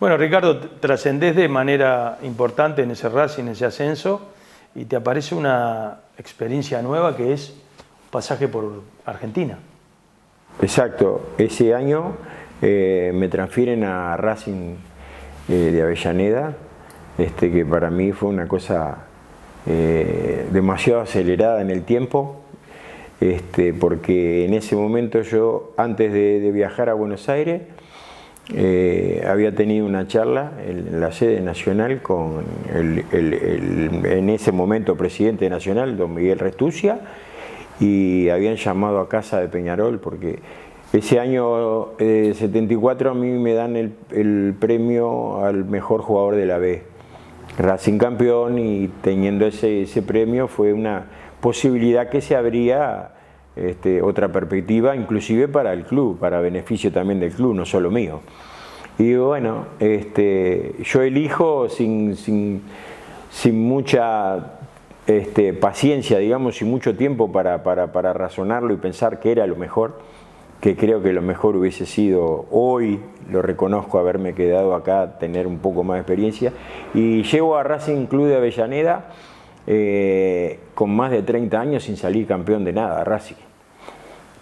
Bueno, Ricardo, trascendés de manera importante en ese Racing, en ese ascenso, y te aparece una experiencia nueva que es un pasaje por Argentina. Exacto, ese año me transfieren a Racing de Avellaneda, que para mí fue una cosa demasiado acelerada en el tiempo, porque en ese momento yo, antes de viajar a Buenos Aires, había tenido una charla en la sede nacional con en ese momento presidente nacional, don Miguel Restuccia, y habían llamado a casa de Peñarol porque ese año 74 a mí me dan el premio al mejor jugador de la B. Racing campeón, y teniendo ese premio fue una posibilidad que se abría otra perspectiva, inclusive para el club, para beneficio también del club, no solo mío. Y bueno, yo elijo sin mucha paciencia, digamos, y mucho tiempo para razonarlo y pensar que era lo mejor, que creo que lo mejor hubiese sido, hoy lo reconozco, haberme quedado acá, tener un poco más de experiencia, y llego a Racing Club de Avellaneda con más de 30 años sin salir campeón de nada, Racing.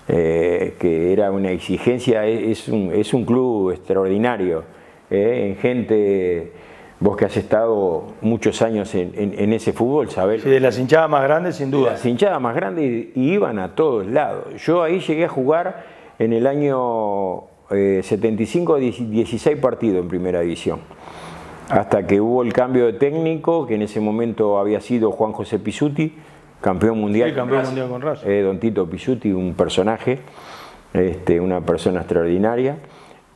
Que era una exigencia, es un club extraordinario, en gente... Vos que has estado muchos años en ese fútbol, sabés. Sí, de las hinchadas más grandes, sin duda. Las hinchadas más grandes, y iban a todos lados. Yo ahí llegué a jugar en el año 75, 16 partidos en primera división. Hasta que hubo el cambio de técnico, que en ese momento había sido Juan José Pizzuti, campeón mundial. Sí, campeón mundial con Racing. Don Tito Pizzuti, un personaje, una persona extraordinaria.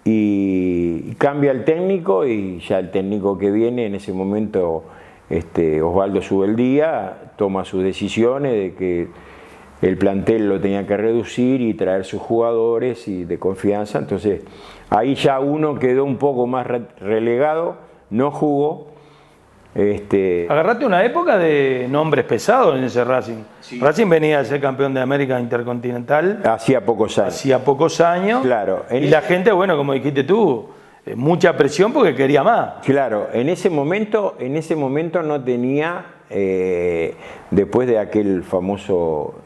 Y cambia el técnico, y ya el técnico que viene en ese momento, Osvaldo Subeldía, toma sus decisiones de que el plantel lo tenía que reducir y traer sus jugadores y de confianza. Entonces ahí ya uno quedó un poco más relegado, no jugó. Agarrate una época de nombres pesados en ese Racing. Sí. Racing venía a ser campeón de América Intercontinental. Hacía pocos años. Hacía pocos años. Claro. Y la gente, bueno, como dijiste tú, mucha presión porque quería más. Claro, en ese momento no tenía, después de aquel famoso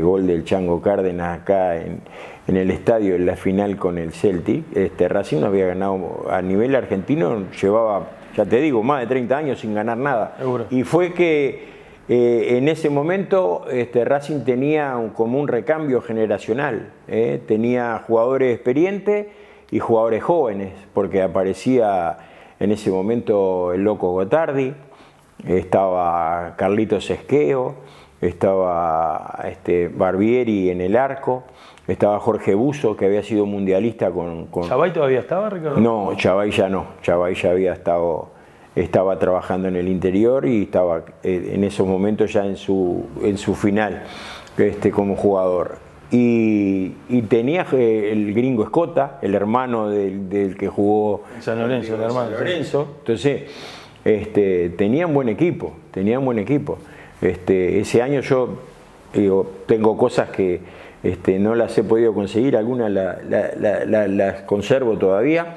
gol del Chango Cárdenas acá en el estadio, en la final con el Celtic, Racing no había ganado a nivel argentino, llevaba, ya te digo, más de 30 años sin ganar nada. Seguro. Y fue que en ese momento Racing tenía como un recambio generacional, tenía jugadores experientes y jugadores jóvenes, porque aparecía en ese momento el Loco Gotardi, estaba Carlitos Esqueo, estaba Barbieri en el arco, estaba Jorge Buzo, que había sido mundialista con... ¿Chavay todavía estaba, Ricardo? No, Chavay ya no. Chavay ya estaba trabajando en el interior y estaba en esos momentos ya en su final como jugador. Y tenía el gringo Escota, el hermano del que jugó San Lorenzo, el hermano. San Lorenzo. Entonces, tenían buen equipo. Ese año yo tengo cosas que no las he podido conseguir, algunas las conservo todavía.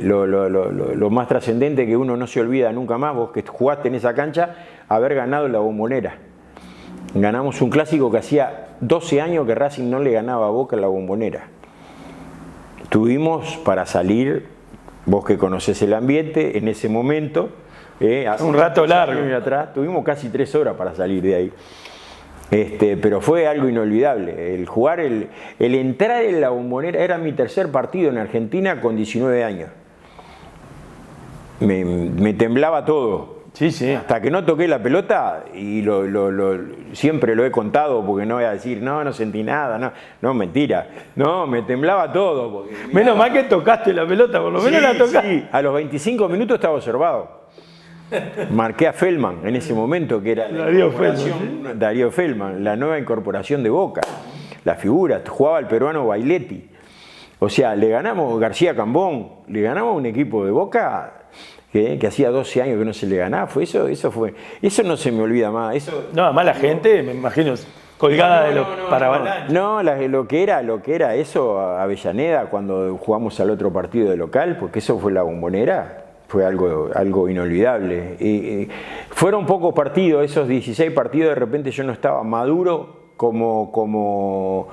Lo más trascendente, que uno no se olvida nunca más, vos que jugaste en esa cancha, haber ganado la Bombonera. Ganamos un clásico que hacía 12 años que Racing no le ganaba a Boca en la Bombonera. Tuvimos para salir, vos que conocés el ambiente, en ese momento, hace un rato largo atrás, tuvimos casi 3 horas para salir de ahí. Pero fue algo inolvidable. El jugar, el entrar en la Bombonera, era mi tercer partido en Argentina con 19 años. Me temblaba todo. Sí, sí. Hasta que no toqué la pelota, y siempre lo he contado, porque no voy a decir, no sentí nada, no, mentira. No, me temblaba todo. Menos mal que tocaste la pelota, por lo menos la tocaste. Sí, a los 25 minutos estaba observado. Marqué a Feldman en ese momento, que era Darío Feldman, la nueva incorporación de Boca, la figura, jugaba el peruano Bailetti. O sea, le ganamos García Cambón, le ganamos a un equipo de Boca que hacía 12 años que no se le ganaba. Eso no se me olvida más. No, además la gente, me imagino, colgada de los parabalanchas. No, lo que era eso, Avellaneda, cuando jugamos al otro partido de local, porque eso fue la Bombonera, fue algo inolvidable. Y fueron pocos partidos, esos 16 partidos, de repente yo no estaba maduro como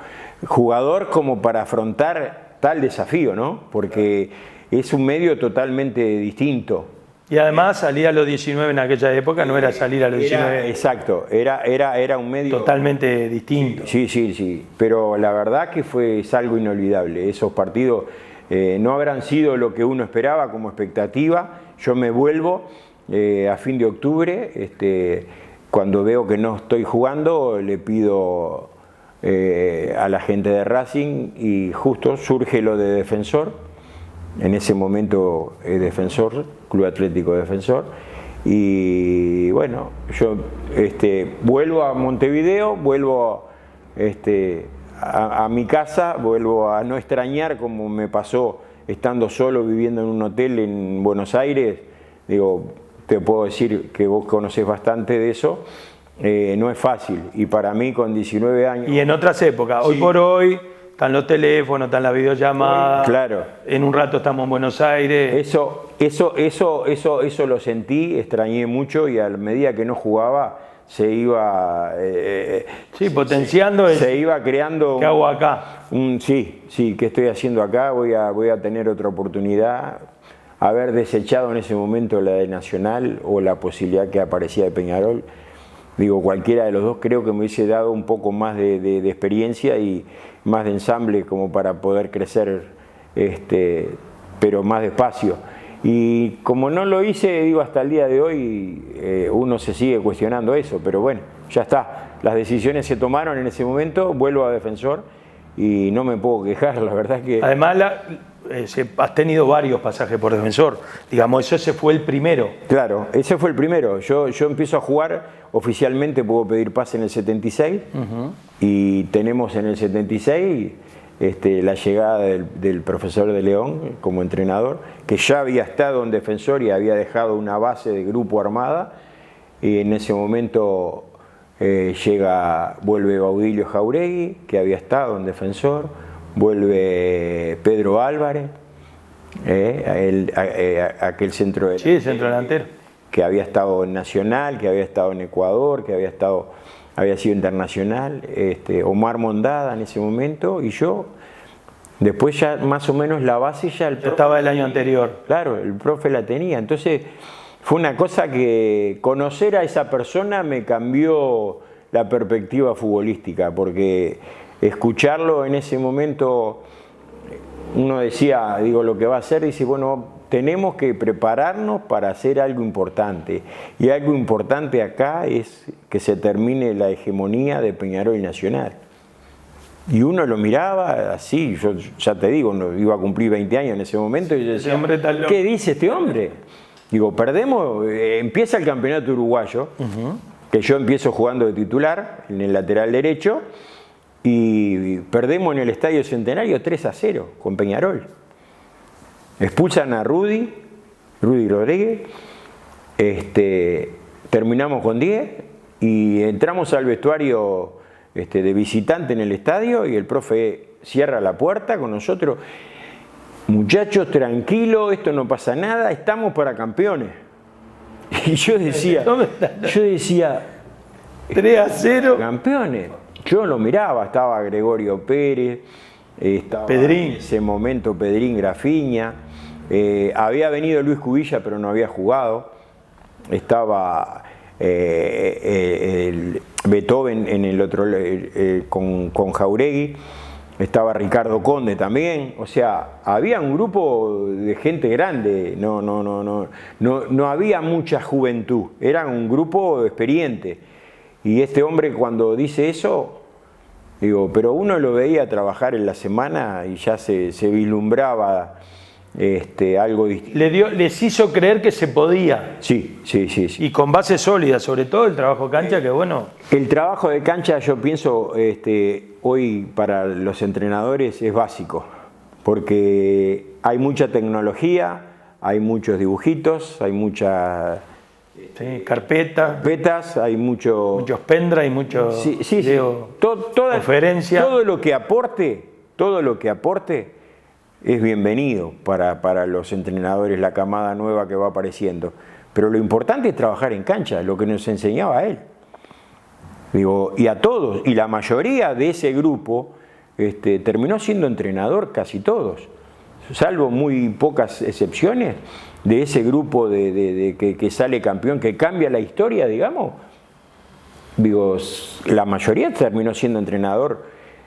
jugador como para afrontar tal desafío, ¿no? Porque es un medio totalmente distinto. Y además salir a los 19 en aquella época no era salir a los 19. Exacto, era un medio totalmente distinto. Sí. Pero la verdad que es algo inolvidable. Esos partidos no habrán sido lo que uno esperaba como expectativa. Yo me vuelvo a fin de octubre. Cuando veo que no estoy jugando, le pido a la gente de Racing y justo surge lo de Defensor. En ese momento Defensor, Club Atlético Defensor. Y bueno, yo vuelvo a Montevideo, vuelvo a mi casa, vuelvo a no extrañar como me pasó estando solo viviendo en un hotel en Buenos Aires. Digo, te puedo decir que vos conocés bastante de eso. No es fácil, y para mí con 19 años... Y en otras épocas, sí. Hoy por hoy están los teléfonos, están las videollamadas, claro. En un rato estamos en Buenos Aires. Eso lo sentí, extrañé mucho, y a medida que no jugaba se iba... potenciando se iba creando... ¿Qué hago acá? Sí, ¿qué estoy haciendo acá? Voy a tener otra oportunidad. Haber desechado en ese momento la de Nacional o la posibilidad que aparecía de Peñarol. Digo, cualquiera de los dos creo que me hubiese dado un poco más de experiencia y más de ensamble como para poder crecer, pero más despacio. Y como no lo hice, digo, hasta el día de hoy uno se sigue cuestionando eso, pero bueno, ya está. Las decisiones se tomaron en ese momento, vuelvo a Defensor y no me puedo quejar, la verdad que... Además, has tenido varios pasajes por Defensor, digamos, ese fue el primero. Claro, ese fue el primero. Yo empiezo a jugar oficialmente, puedo pedir pase en el 76, y tenemos en el 76 la llegada del profesor de León como entrenador, que ya había estado en Defensor y había dejado una base de grupo armada, y en ese momento vuelve Baudilio Jauregui, que había estado en Defensor, vuelve Pedro Álvarez, aquel centro delantero, que había estado en Nacional, que había estado en Ecuador, que había sido internacional, Omar Mondada en ese momento, y yo. Después ya más o menos la base ya estaba el año anterior. Claro, el profe la tenía. Entonces fue una cosa que conocer a esa persona me cambió la perspectiva futbolística, porque escucharlo en ese momento, uno decía, digo, lo que va a hacer, dice, bueno, tenemos que prepararnos para hacer algo importante. Y algo importante acá es que se termine la hegemonía de Peñarol y Nacional. Y uno lo miraba así, yo ya te digo, iba a cumplir 20 años en ese momento, y yo decía, ¿qué dice este hombre? Digo, perdemos, empieza el campeonato uruguayo, que yo empiezo jugando de titular en el lateral derecho, y perdemos en el Estadio Centenario 3-0 con Peñarol. Expulsan a Rudy Rodríguez, terminamos con 10 y entramos al vestuario de visitante en el estadio, y el profe cierra la puerta con nosotros. Muchachos, tranquilo, esto no pasa nada, estamos para campeones. Y yo decía 3-0. Campeones. Yo lo miraba, estaba Gregorio Pérez, estaba Pedrín. En ese momento Pedrín Grafiña, había venido Luis Cubilla pero no había jugado, estaba el Beethoven en el otro con Jauregui, estaba Ricardo Conde también, o sea, había un grupo de gente grande, no había mucha juventud, era un grupo experiente. Y este hombre cuando dice eso, digo, pero uno lo veía trabajar en la semana y ya se vislumbraba algo distinto. Les hizo creer que se podía. Sí. Y con base sólida, sobre todo el trabajo cancha, que bueno. El trabajo de cancha, yo pienso, hoy para los entrenadores es básico, porque hay mucha tecnología, hay muchos dibujitos, hay mucha Sí, carpetas, hay muchos pendrive, muchos conferencias. Todo lo que aporte es bienvenido para los entrenadores, la camada nueva que va apareciendo. Pero lo importante es trabajar en cancha, lo que nos enseñaba él. Digo, y a todos, y la mayoría de ese grupo terminó siendo entrenador casi todos, salvo muy pocas excepciones de ese grupo que sale campeón, que cambia la historia, digamos. Digo, la mayoría terminó siendo entrenador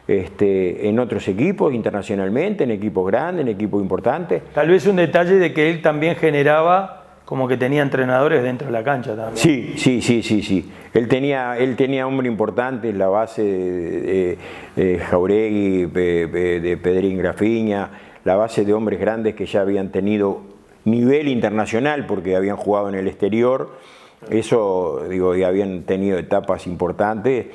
en otros equipos, internacionalmente, en equipos grandes, en equipos importantes. Tal vez un detalle de que él también generaba como que tenía entrenadores dentro de la cancha también. Sí. Él tenía hombre importante en la base de Jauregui, de Pedrín Grafiña, la base de hombres grandes que ya habían tenido nivel internacional porque habían jugado en el exterior. Eso, digo, y habían tenido etapas importantes.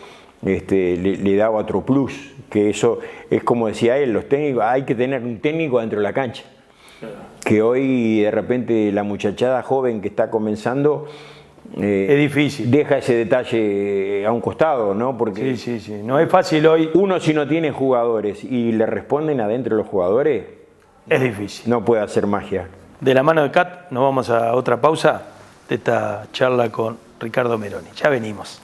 Le daba otro plus, que eso es como decía él, los técnicos, hay que tener un técnico dentro de la cancha. Que hoy de repente la muchachada joven que está comenzando es difícil. Deja ese detalle a un costado, ¿no? Porque sí. No es fácil hoy. Uno, si no tiene jugadores y le responden adentro los jugadores, es difícil. No puede hacer magia. De la mano de Cat, nos vamos a otra pausa de esta charla con Ricardo Meroni. Ya venimos.